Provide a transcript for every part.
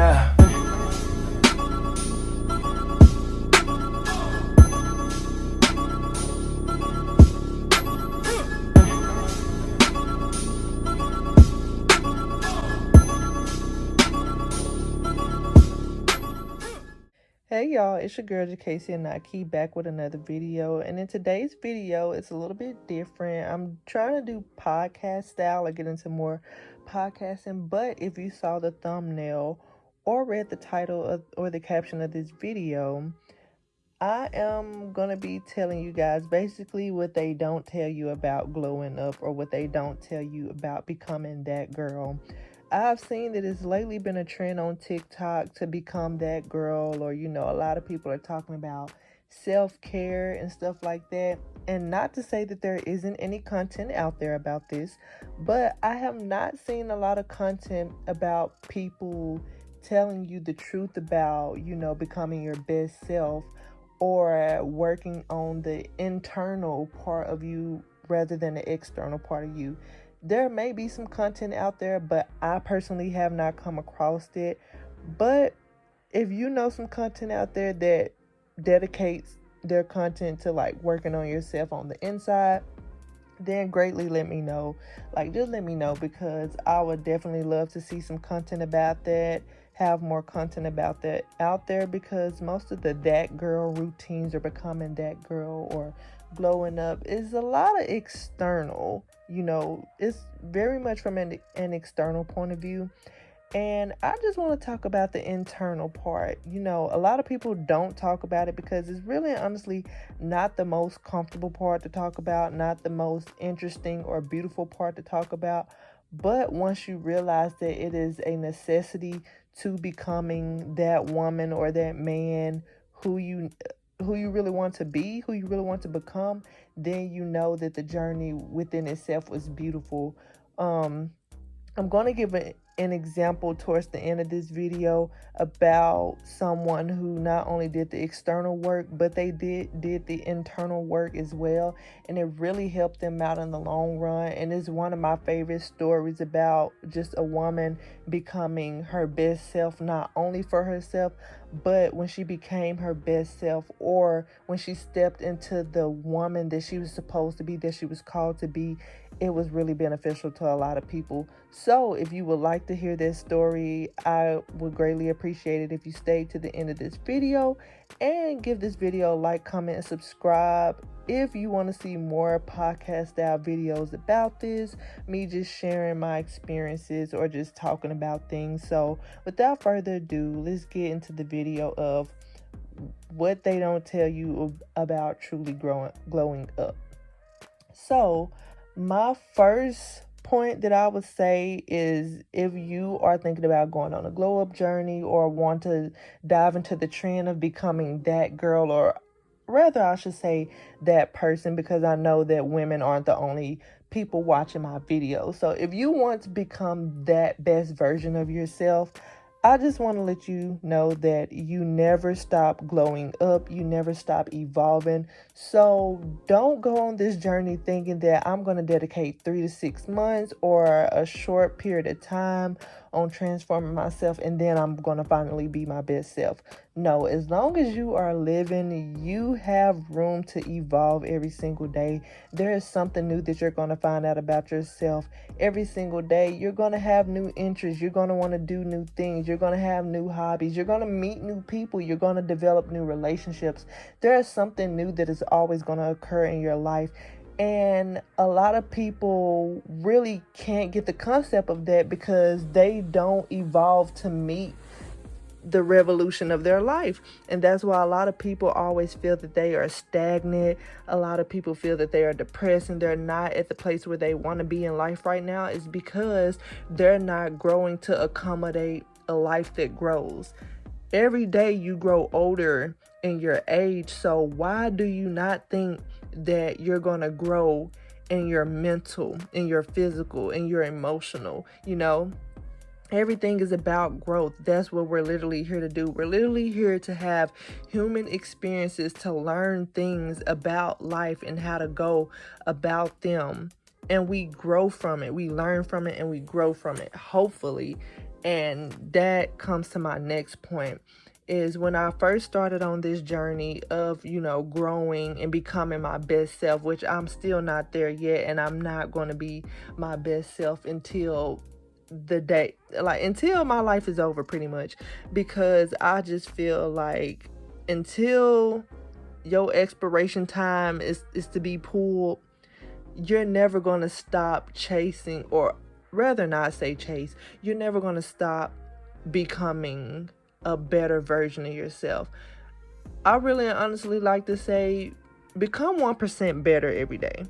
Yeah. Hey y'all, it's your girl Casey and Nike back with another video. And in today's video, it's a little bit different. I'm trying to do podcast style or get into more podcasting. But if you saw the thumbnail or read the title or the caption of this video, I am going to be telling you guys basically what they don't tell you about glowing up or what they don't tell you about becoming that girl. I've seen that it's lately been a trend on TikTok to become that girl, or a lot of people are talking about self-care and stuff like that. And not to say that there isn't any content out there about this, but I have not seen a lot of content about people telling you the truth about, becoming your best self or working on the internal part of you rather than the external part of you. There may be some content out there, but I personally have not come across it. But if you know some content out there that dedicates their content to like working on yourself on the inside, then greatly let me know. Just let me know, because I would definitely love to see some content about that, have more content about that out there, because most of the that girl routines or becoming that girl or glowing up is a lot of external. It's very much from an external point of view. And I just want to talk about the internal part. A lot of people don't talk about it because it's really honestly not the most comfortable part to talk about, not the most interesting or beautiful part to talk about. But once you realize that it is a necessity to becoming that woman or that man who you really want to be, who you really want to become, then you know that the journey within itself was beautiful. I'm going to give an example towards the end of this video about someone who not only did the external work, but they did the internal work as well. And it really helped them out in the long run. And it's one of my favorite stories about just a woman becoming her best self, not only for herself, but when she became her best self, or when she stepped into the woman that she was supposed to be, that she was called to be. It was really beneficial to a lot of people. So if you would like to hear this story, I would greatly appreciate it if you stayed to the end of this video and give this video a like, comment, and subscribe. If you want to see more podcast style videos about this, me just sharing my experiences or just talking about things. So without further ado, let's get into the video of what they don't tell you about truly glowing up. So my first point that I would say is, if you are thinking about going on a glow up journey or want to dive into the trend of becoming that girl, or rather I should say that person, because I know that women aren't the only people watching my videos. So if you want to become that best version of yourself, I just want to let you know that you never stop glowing up. You never stop evolving. So don't go on this journey thinking that I'm going to dedicate 3 to 6 months or a short period of time on transforming myself and then I'm going to finally be my best self. No, as long as you are living, you have room to evolve every single day. There is something new that you're going to find out about yourself every single day. You're going to have new interests. You're going to want to do new things. You're going to have new hobbies. You're going to meet new people. You're going to develop new relationships. There is something new that is always going to occur in your life. And a lot of people really can't get the concept of that because they don't evolve to meet the revolution of their life. And that's why a lot of people always feel that they are stagnant. A lot of people feel that they are depressed and they're not at the place where they want to be in life right now, is because they're not growing to accommodate a life that grows. Every day you grow older in your age, so why do you not think that you're going to grow in your mental, in your physical, in your emotional? Everything is about growth. That's what we're literally here to do. We're literally here to have human experiences, to learn things about life and how to go about them. And we grow from it. We learn from it and we grow from it, hopefully. And that comes to my next point, is when I first started on this journey of, growing and becoming my best self, which I'm still not there yet, and I'm not going to be my best self until the day, like until my life is over, pretty much, because I just feel like until your expiration time is to be pulled, you're never going to stop chasing, or rather not say chase, you're never going to stop becoming a better version of yourself. I really and honestly like to say, become 1% better every day.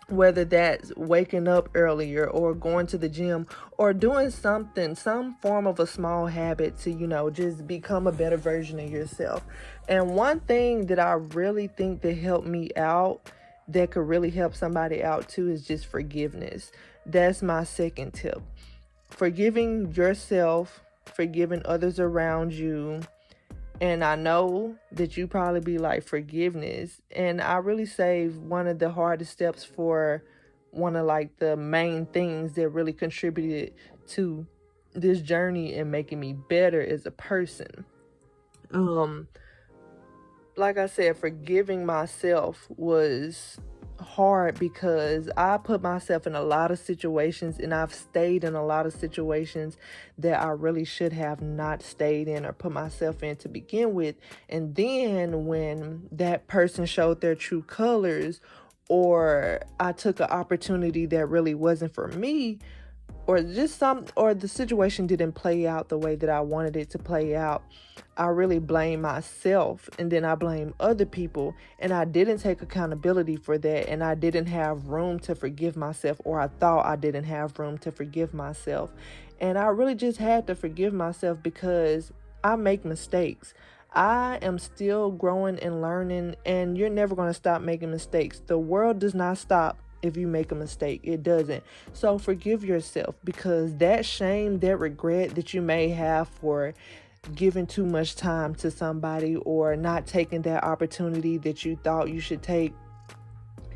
Whether that's waking up earlier or going to the gym or doing something, some form of a small habit to, just become a better version of yourself. And one thing that I really think that helped me out, that could really help somebody out too, is just forgiveness. That's my second tip. Forgiving yourself, forgiving others around you. And I know that you probably be like, forgiveness. And I really say one of the hardest steps for one of like the main things that really contributed to this journey and making me better as a person. Like I said, forgiving myself was hard because I put myself in a lot of situations, and I've stayed in a lot of situations that I really should have not stayed in or put myself in to begin with. And then when that person showed their true colors, or I took an opportunity that really wasn't for me, or the situation didn't play out the way that I wanted it to play out, I really blame myself, and then I blame other people, and I didn't take accountability for that, and I didn't have room to forgive myself, or I thought I didn't have room to forgive myself. And I really just had to forgive myself because I make mistakes. I am still growing and learning, and you're never going to stop making mistakes. The world does not stop if you make a mistake. It doesn't. So forgive yourself, because that shame, that regret that you may have for giving too much time to somebody or not taking that opportunity that you thought you should take,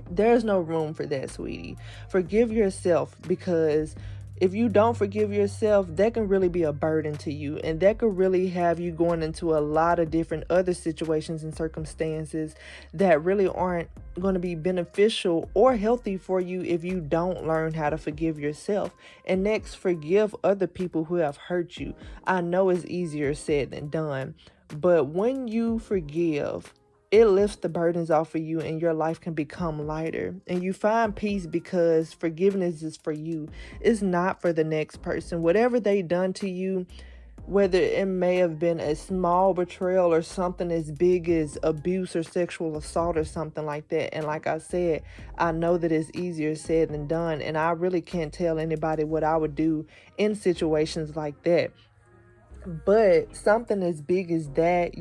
there's no room for that, sweetie. Forgive yourself, because if you don't forgive yourself, that can really be a burden to you, and that could really have you going into a lot of different other situations and circumstances that really aren't going to be beneficial or healthy for you if you don't learn how to forgive yourself. And next, forgive other people who have hurt you. I know it's easier said than done, but when you forgive, it lifts the burdens off of you, and your life can become lighter, and you find peace, because forgiveness is for you. It's not for the next person. Whatever they done to you, whether it may have been a small betrayal or something as big as abuse or sexual assault or something like that. And like I said, I know that it's easier said than done, and I really can't tell anybody what I would do in situations like that. But something as big as that,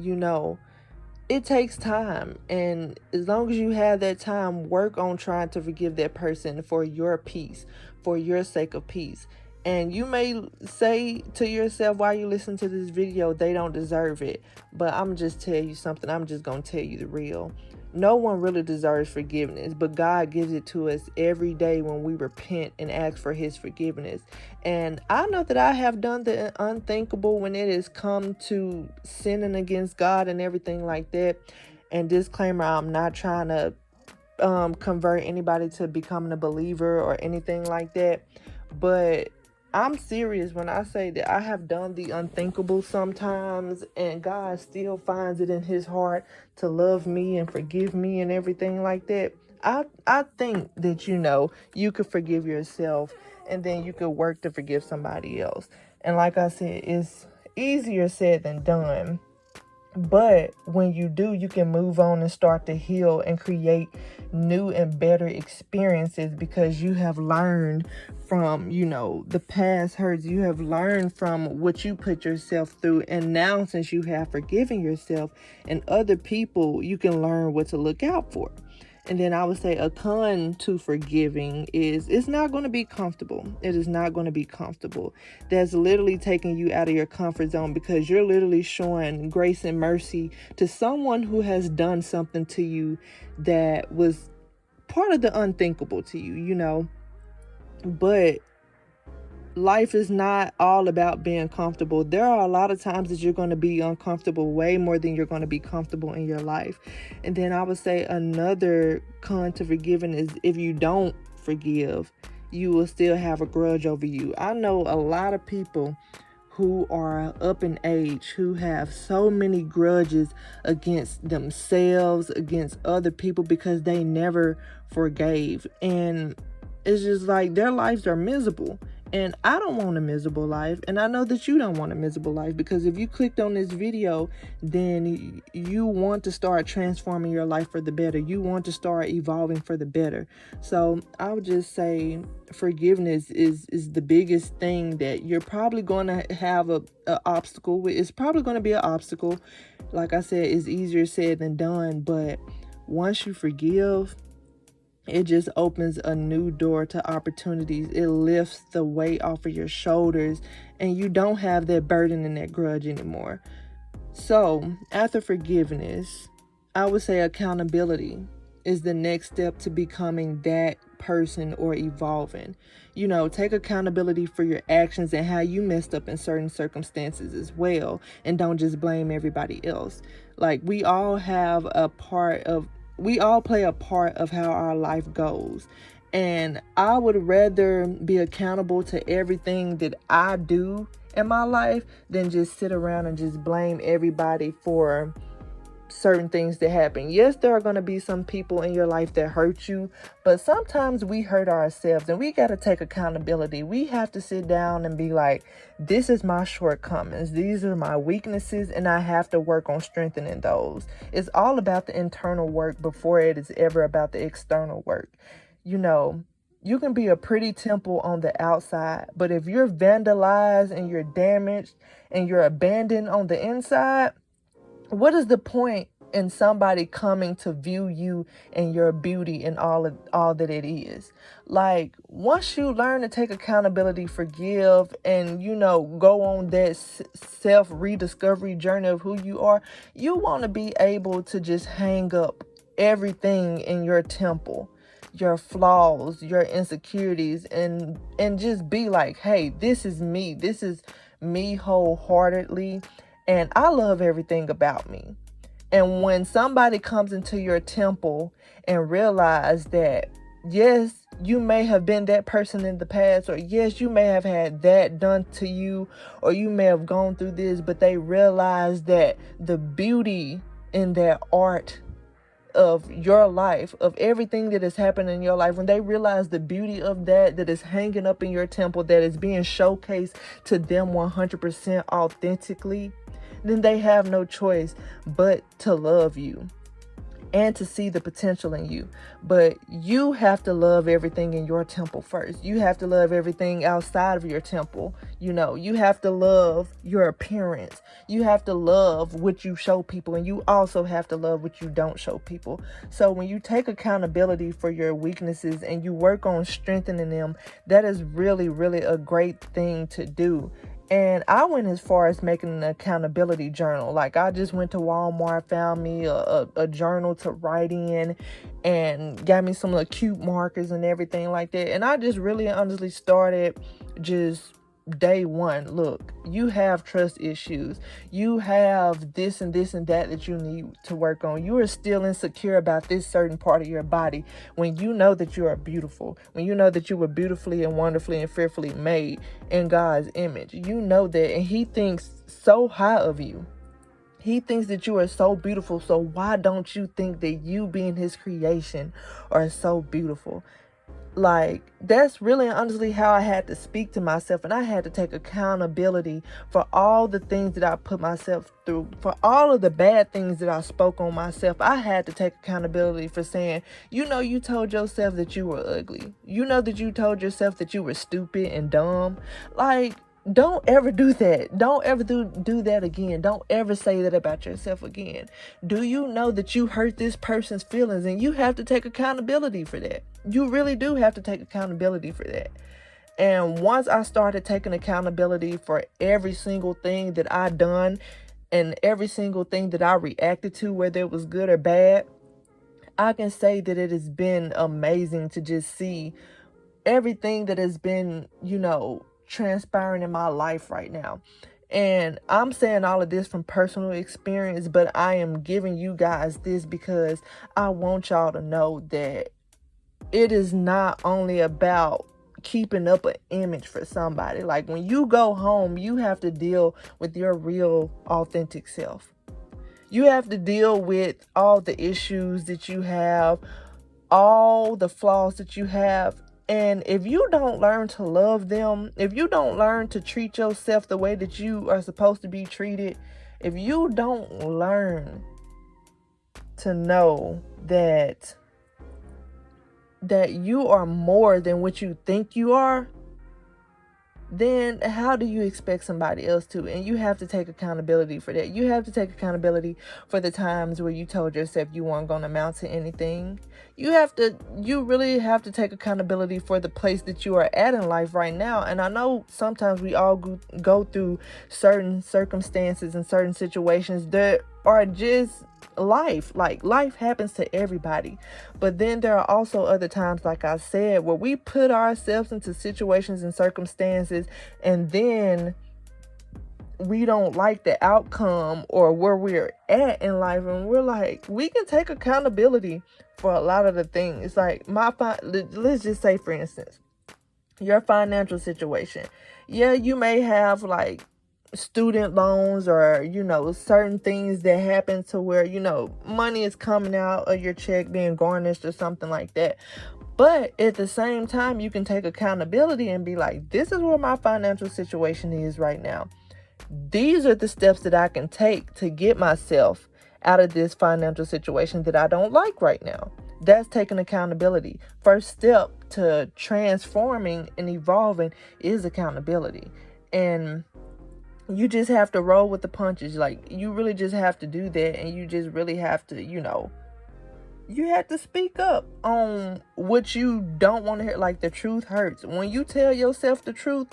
it takes time, and as long as you have that time, work on trying to forgive that person for your peace, for your sake of peace. And you may say to yourself while you listen to this video, they don't deserve it. But I'm just tell you something. I'm just going to tell you the real. No one really deserves forgiveness, but God gives it to us every day when we repent and ask for his forgiveness. And I know that I have done the unthinkable when it has come to sinning against God and everything like that. And disclaimer, I'm not trying to convert anybody to becoming a believer or anything like that. But I'm serious when I say that I have done the unthinkable sometimes, and God still finds it in his heart to love me and forgive me and everything like that. I think that, you could forgive yourself, and then you could work to forgive somebody else. And like I said, it's easier said than done. But when you do, you can move on and start to heal and create new and better experiences, because you have learned from, the past hurts. You have learned from what you put yourself through. And now, since you have forgiven yourself and other people, you can learn what to look out for. And then I would say a con to forgiving is it's not going to be comfortable. It is not going to be comfortable. That's literally taking you out of your comfort zone, because you're literally showing grace and mercy to someone who has done something to you that was part of the unthinkable to you, But life is not all about being comfortable. There are a lot of times that you're going to be uncomfortable way more than you're going to be comfortable in your life. And then I would say another con to forgiving is if you don't forgive, you will still have a grudge over you. I know a lot of people who are up in age who have so many grudges against themselves, against other people, because they never forgave. And it's just like their lives are miserable. And I don't want a miserable life. And I know that you don't want a miserable life, because if you clicked on this video, then you want to start transforming your life for the better. You want to start evolving for the better. So I would just say forgiveness is the biggest thing that you're probably going to have a obstacle with. It's probably going to be an obstacle. Like I said, it's easier said than done. But once you forgive, it just opens a new door to opportunities. It lifts the weight off of your shoulders, and you don't have that burden and that grudge anymore. So after forgiveness, I would say accountability is the next step to becoming that person or evolving. Take accountability for your actions and how you messed up in certain circumstances as well. And don't just blame everybody else. Like, we all play a part of how our life goes. And I would rather be accountable to everything that I do in my life than just sit around and just blame everybody for certain things that happen. Yes, there are going to be some people in your life that hurt you, but sometimes we hurt ourselves, and we got to take accountability. We have to sit down and be like, this is my shortcomings. These are my weaknesses, and I have to work on strengthening those. It's all about the internal work before it is ever about the external work. You can be a pretty temple on the outside, but if you're vandalized and you're damaged and you're abandoned on the inside, what is the point in somebody coming to view you and your beauty and all that it is? Like, once you learn to take accountability, forgive, and go on that self rediscovery journey of who you are, you want to be able to just hang up everything in your temple, your flaws, your insecurities, and just be like, hey, this is me wholeheartedly. And I love everything about me. And when somebody comes into your temple and realize that, yes, you may have been that person in the past, or yes, you may have had that done to you, or you may have gone through this, but they realize that the beauty in that art of your life, of everything that has happened in your life, when they realize the beauty of that is hanging up in your temple, that is being showcased to them 100% authentically, then they have no choice but to love you and to see the potential in you. But you have to love everything in your temple first. You have to love everything outside of your temple. You have to love your appearance. You have to love what you show people, and you also have to love what you don't show people. So when you take accountability for your weaknesses and you work on strengthening them, that is really, really a great thing to do. And I went as far as making an accountability journal. Like, I just went to Walmart, found me a journal to write in, and got me some of the cute markers and everything like that. And I just really honestly started just day one. Look, you have trust issues. You have this and this and that you need to work on. You are still insecure about this certain part of your body, when you know that you are beautiful, when you know that you were beautifully and wonderfully and fearfully made in God's image. You know that, and He thinks so high of you. He thinks that you are so beautiful. So why don't you think that you being His creation are so beautiful? Like, that's really honestly how I had to speak to myself, and I had to take accountability for all the things that I put myself through, for all of the bad things that I spoke on myself. I had to take accountability for saying, you told yourself that you were ugly. That you told yourself that you were stupid and dumb. Like, don't ever do that. Don't ever do that again. Don't ever say that about yourself again. Do you know that you hurt this person's feelings, and you have to take accountability for that? You really do have to take accountability for that. And once I started taking accountability for every single thing that I done and every single thing that I reacted to, whether it was good or bad, I can say that it has been amazing to just see everything that has been, transpiring in my life right now. And I'm saying all of this from personal experience, but I am giving you guys this because I want y'all to know that it is not only about keeping up an image for somebody. Like, when you go home, you have to deal with your real, authentic self. You have to deal with all the issues that you have, all the flaws that you have. And if you don't learn to love them, if you don't learn to treat yourself the way that you are supposed to be treated, if you don't learn to know that you are more than what you think you are, then how do you expect somebody else to? And you have to take accountability for that. You have to take accountability for the times where you told yourself you weren't going to amount to anything. You really have to take accountability for the place that you are at in life right now. And I know sometimes we all go through certain circumstances and certain situations that are just life. Like, life happens to everybody. But then there are also other times, like I said, where we put ourselves into situations and circumstances, and then we don't like the outcome or where we're at in life, and we're like, we can take accountability for a lot of the things. Like, let's just say, for instance, your financial situation. Yeah, you may have like student loans or, certain things that happen to where, money is coming out of your check being garnished or something like that. But at the same time, you can take accountability and be like, this is where my financial situation is right now. These are the steps that I can take to get myself out of this financial situation that I don't like right now. That's taking accountability. First step to transforming and evolving is accountability. And you just have to roll with the punches. Like, you really just have to do that. And you just really have to, you have to speak up on what you don't want to hear. Like, the truth hurts. When you tell yourself the truth,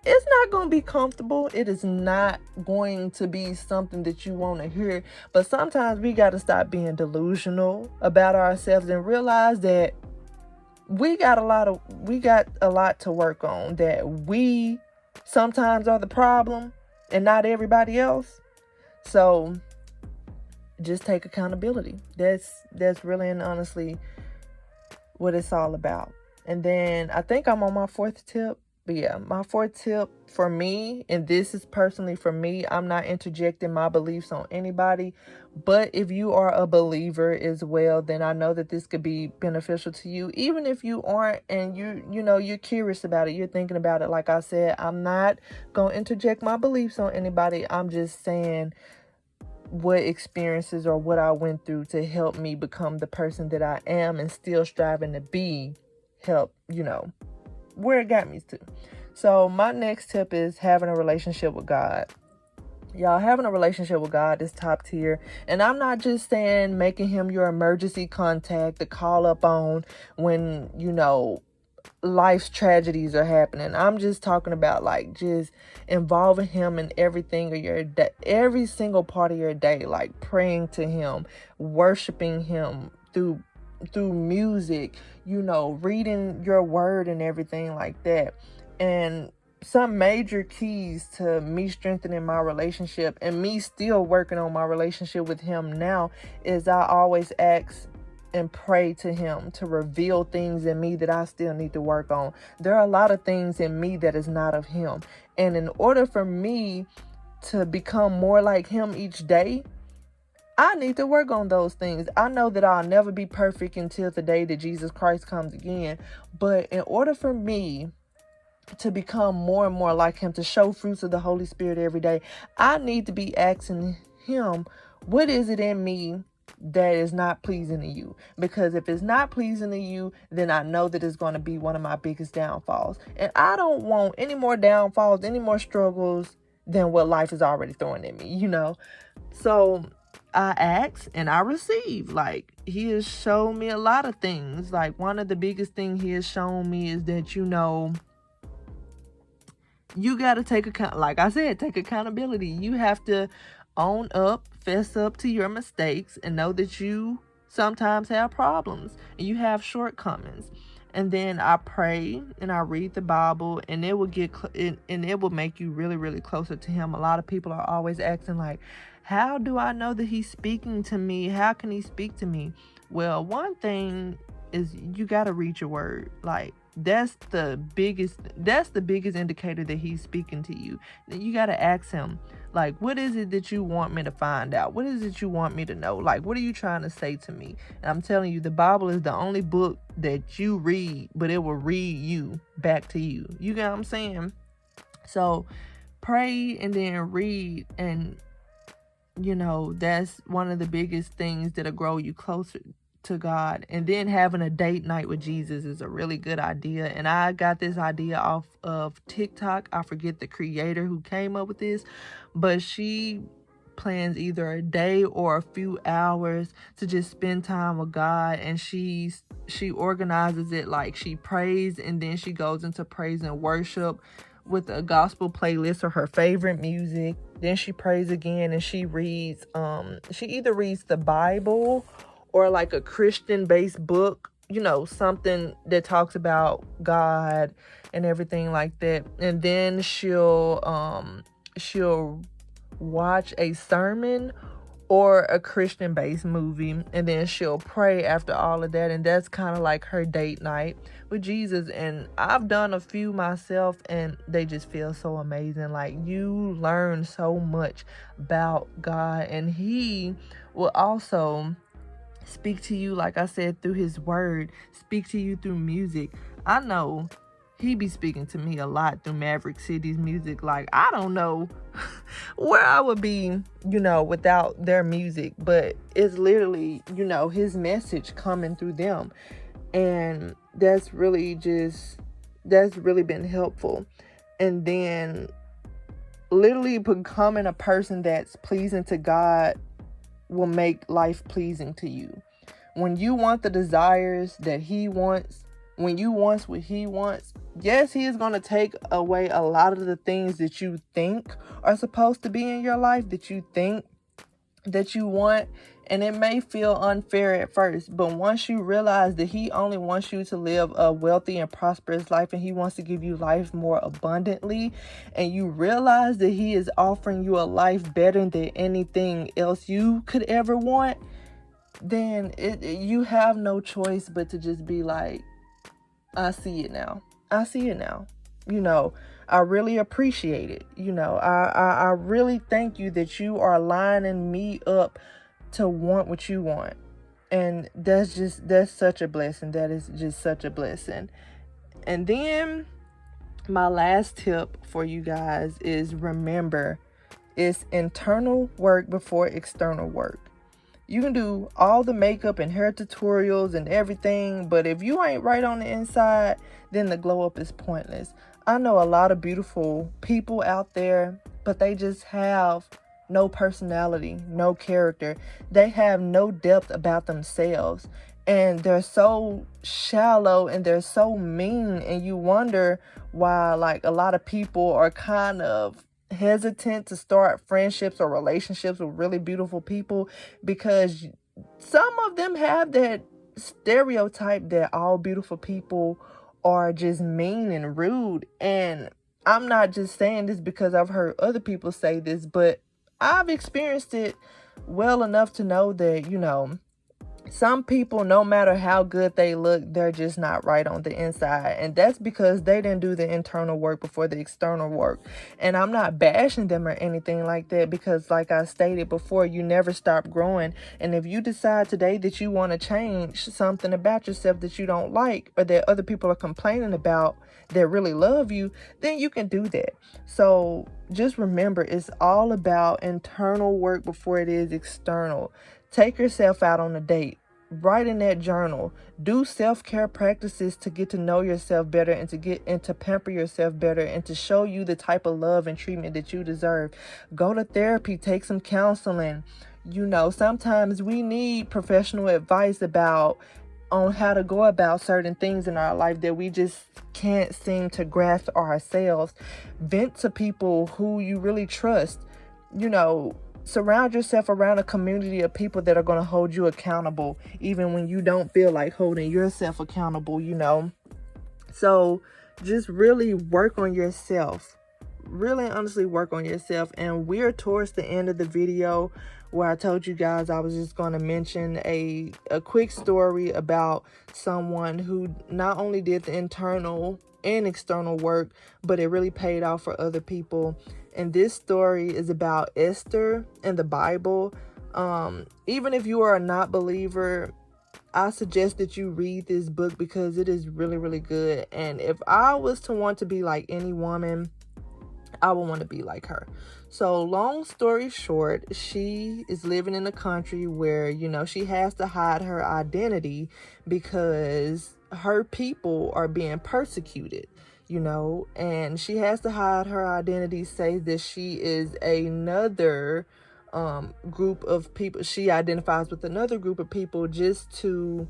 it's not going to be comfortable. It is not going to be something that you want to hear. But sometimes we got to stop being delusional about ourselves and realize that we got a lot to work on, that we sometimes are the problem and not everybody else. So just take accountability. That's really and honestly what it's all about. And then I think I'm on my fourth tip. But yeah, my fourth tip for me, and this is personally for me, I'm not interjecting my beliefs on anybody. But if you are a believer as well, then I know that this could be beneficial to you. Even if you aren't, and you're curious about it, you're thinking about it. Like I said, I'm not going to interject my beliefs on anybody. I'm just saying what experiences or what I went through to help me become the person that I am and still striving to be, where it got me to. So my next tip is having a relationship with God. Y'all, having a relationship with God is top tier. And I'm not just saying making him your emergency contact to call up on when, life's tragedies are happening. I'm just talking about like just involving him in everything of your day, every single part of your day, like praying to him, worshiping him through music, reading your word and everything like that. And some major keys to me strengthening my relationship and me still working on my relationship with him now is I always ask and pray to him to reveal things in me that I still need to work on. There are a lot of things in me that is not of him. And in order for me to become more like him each day, I need to work on those things. I know that I'll never be perfect until the day that Jesus Christ comes again. But in order for me to become more and more like him, to show fruits of the Holy Spirit every day, I need to be asking him, what is it in me that is not pleasing to you? Because if it's not pleasing to you, then I know that it's going to be one of my biggest downfalls. And I don't want any more downfalls, any more struggles than what life is already throwing at me, So I ask and I receive. Like, he has shown me a lot of things. Like, one of the biggest things he has shown me is that, you got to take account. Like I said, take accountability. You have to own up, fess up to your mistakes, and know that you sometimes have problems and you have shortcomings. And then I pray and I read the Bible, and it will and it will make you really, really closer to him. A lot of people are always asking, like, how do I know that he's speaking to me? How can he speak to me? Well, one thing is you got to read your word. Like, that's the biggest indicator that he's speaking to you. You got to ask him, like, what is it that you want me to find out? What is it you want me to know? Like, what are you trying to say to me? And I'm telling you, the Bible is the only book that you read, but it will read you back to you. You get what I'm saying? So pray and then read, and that's one of the biggest things that'll grow you closer to God. And then having a date night with Jesus is a really good idea. And I got this idea off of TikTok. I forget the creator who came up with this, but she plans either a day or a few hours to just spend time with God. And she organizes it like she prays, and then she goes into praise and worship with a gospel playlist or her favorite music. Then she prays again, and she reads she either reads the Bible or like a Christian based book, something that talks about God and everything like that. And then she'll watch a sermon or a Christian based movie, and then she'll pray after all of that. And that's kind of like her date night with Jesus. And I've done a few myself, and they just feel so amazing. Like, you learn so much about God, and he will also speak to you, like I said, through his word, speak to you through music. I know he be speaking to me a lot through Maverick City's music. Like, I don't know where I would be, without their music, but it's literally, his message coming through them. And that's really been helpful. And then literally becoming a person that's pleasing to God will make life pleasing to you. When you want the desires that he wants, when you want what he wants, yes, he is going to take away a lot of the things that you think are supposed to be in your life, that you think that you want. And it may feel unfair at first, but once you realize that he only wants you to live a wealthy and prosperous life, and he wants to give you life more abundantly, and you realize that he is offering you a life better than anything else you could ever want, then you have no choice but to just be like, I see it now. I see it now. I really appreciate it. I really thank you that you are lining me up to want what you want. And that's such a blessing. That is just such a blessing. And then my last tip for you guys is, remember, it's internal work before external work. You can do all the makeup and hair tutorials and everything, but if you ain't right on the inside, then the glow up is pointless. I know a lot of beautiful people out there, but they just have no personality, no character. They have no depth about themselves, and they're so shallow and they're so mean, and you wonder why, like, a lot of people are kind of hesitant to start friendships or relationships with really beautiful people, because some of them have that stereotype that all beautiful people are just mean and rude. And I'm not just saying this because I've heard other people say this, but I've experienced it well enough to know that, some people, no matter how good they look, they're just not right on the inside. And that's because they didn't do the internal work before the external work. And I'm not bashing them or anything like that, because like I stated before, you never stop growing. And if you decide today that you want to change something about yourself that you don't like, or that other people are complaining about that really love you, then you can do that. So just remember, it's all about internal work before it is external. Take yourself out on a date. Write in that journal. Do self-care practices to get to know yourself better, and to pamper yourself better, and to show you the type of love and treatment that you deserve. Go to therapy. Take some counseling. Sometimes we need professional advice on how to go about certain things in our life that we just can't seem to grasp ourselves. Vent to people who you really trust. Surround yourself around a community of people that are going to hold you accountable, even when you don't feel like holding yourself accountable. So just really work on yourself. Really honestly work on yourself. And we're towards the end of the video where I told you guys I was just going to mention a quick story about someone who not only did the internal and external work, but it really paid off for other people. And this story is about Esther in the Bible. Even if you are a not believer, I suggest that you read this book because it is really, really good. And if I was to want to be like any woman, I would want to be like her. So long story short, she is living in a country where, you know, she has to hide her identity because her people are being persecuted, you know, and she has to hide her identity, say that she is another group of people. She identifies with another group of people just to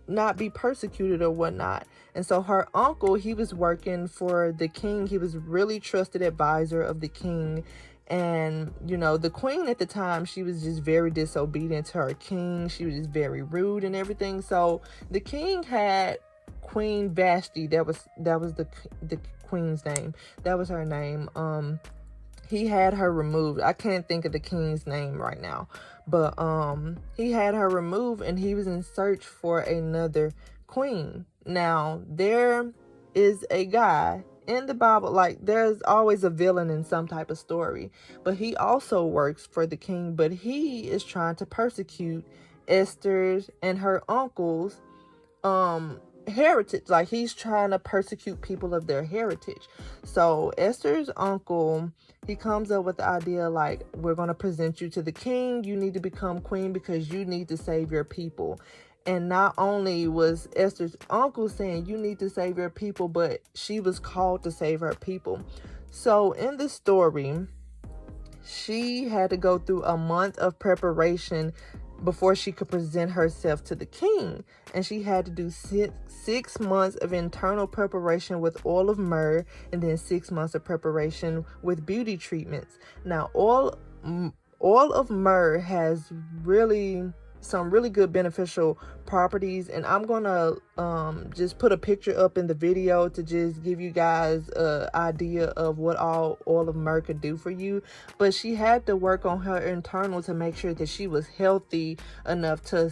not be persecuted or whatnot. And so her uncle, he was working for the king. He was really trusted advisor of the king. And, you know, the queen at the time, she was just very disobedient to her king. She was just very rude and everything. So the king had Queen Vashti. That was the queen's name. That was her name. He had her removed. I can't think of the king's name right now, but he had her removed, and he was in search for another queen. Now, there is a guy in the Bible, like there's always a villain in some type of story, but he also works for the king, but he is trying to persecute Esther's and her uncle's heritage. Like, he's trying to persecute people of their heritage. So Esther's uncle, he comes up with the idea, like, we're going to present you to the king. You need to become queen because you need to save your people. And not only was Esther's uncle saying you need to save your people, but she was called to save her people. So in the story, she had to go through a month of preparation before she could present herself to the king. And she had to do 6 months of internal preparation with oil of myrrh, and then 6 months of preparation with beauty treatments. Now, oil of myrrh has some really good beneficial properties, and I'm gonna just put a picture up in the video to just give you guys an idea of what all oil of myrrh could do for you. But she had to work on her internal to make sure that she was healthy enough to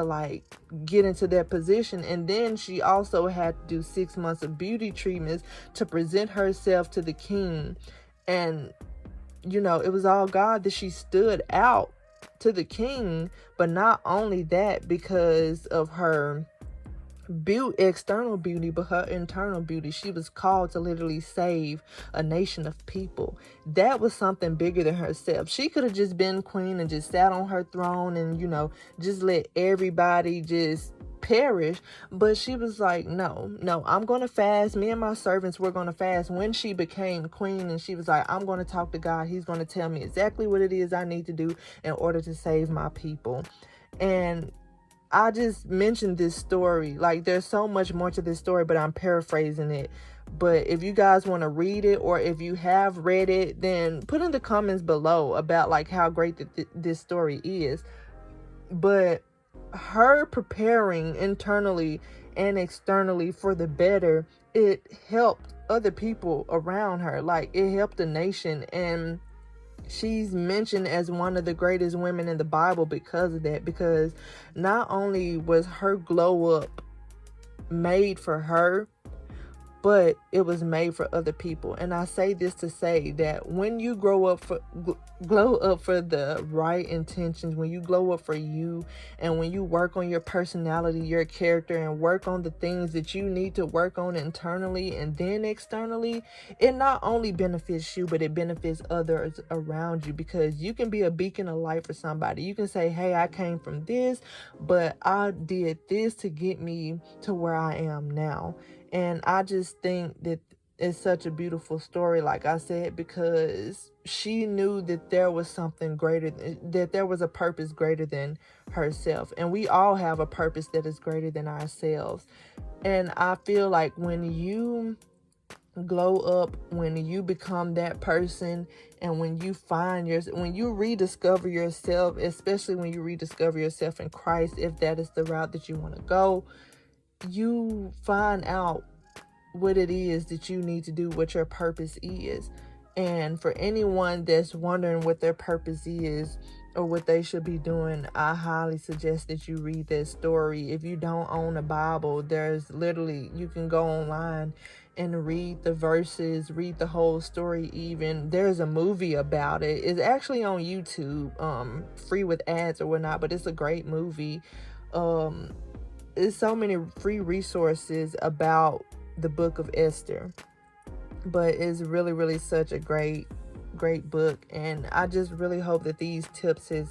like get into that position. And then she also had to do 6 months of beauty treatments to present herself to the king. And you know, it was all God that she stood out to the king. But not only that, because of her external beauty, but her internal beauty, she was called to literally save a nation of people. That was something bigger than herself. She could have just been queen and just sat on her throne and, you know, just let everybody just perish. But she was like, no, I'm going to fast. Me and my servants, we're going to fast. When she became queen, and she was like, I'm going to talk to God. He's going to tell me exactly what it is I need to do in order to save my people. And I just mentioned this story. Like, there's so much more to this story, but I'm paraphrasing it. But if you guys want to read it, or if you have read it, then put in the comments below about like how great this story is. But her preparing internally and externally for the better, it helped other people around her. Like, it helped the nation. And she's mentioned as one of the greatest women in the Bible because of that. Because not only was her glow up made for her, but it was made for other people. And I say this to say that when you glow up for the right intentions, when you glow up for you, and when you work on your personality, your character, and work on the things that you need to work on internally and then externally, it not only benefits you, but it benefits others around you. Because you can be a beacon of light for somebody. You can say, hey, I came from this, but I did this to get me to where I am now. And I just think that it's such a beautiful story, like I said, because she knew that there was something greater, that there was a purpose greater than herself. And we all have a purpose that is greater than ourselves. And I feel like when you glow up, when you become that person, and when you when you rediscover yourself, especially when you rediscover yourself in Christ, if that is the route that you want to go, you find out what it is that you need to do, what your purpose is. And for anyone that's wondering what their purpose is or what they should be doing, I highly suggest that you read that story. If you don't own a Bible, there's literally, you can go online and read the verses, read the whole story. Even there's a movie about it. It's actually on YouTube, free with ads or whatnot, but it's a great movie. There's so many free resources about the book of Esther, but it's really, really such a great book. And I just really hope that these tips has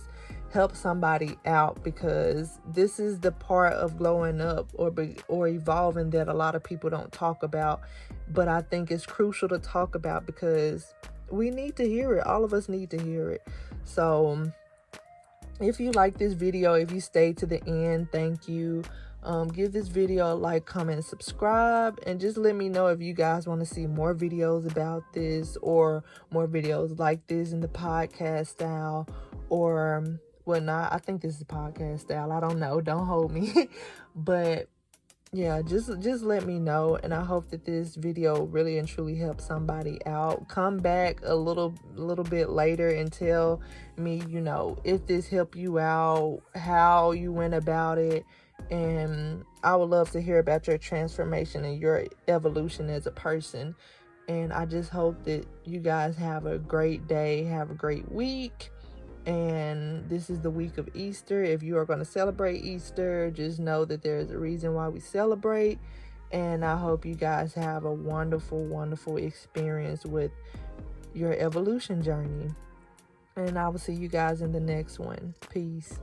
helped somebody out, because this is the part of growing up or evolving that a lot of people don't talk about, but I think it's crucial to talk about because we need to hear it. All of us need to hear it. So if you like this video, if you stayed to the end, thank you. Give this video a like, comment, subscribe, and just let me know if you guys want to see more videos about this or more videos like this in the podcast style or whatnot. I think this is podcast style. I don't know. Don't hold me. But yeah, just let me know, and I hope that this video really and truly helps somebody out. Come back a little bit later and tell me, if this helped you out, how you went about it, and I would love to hear about your transformation and your evolution as a person. And I just hope that you guys have a great day, have a great week. And this is the week of Easter. If you are going to celebrate Easter, just know that there's a reason why we celebrate. And I hope you guys have a wonderful, wonderful experience with your evolution journey. And I will see you guys in the next one. Peace.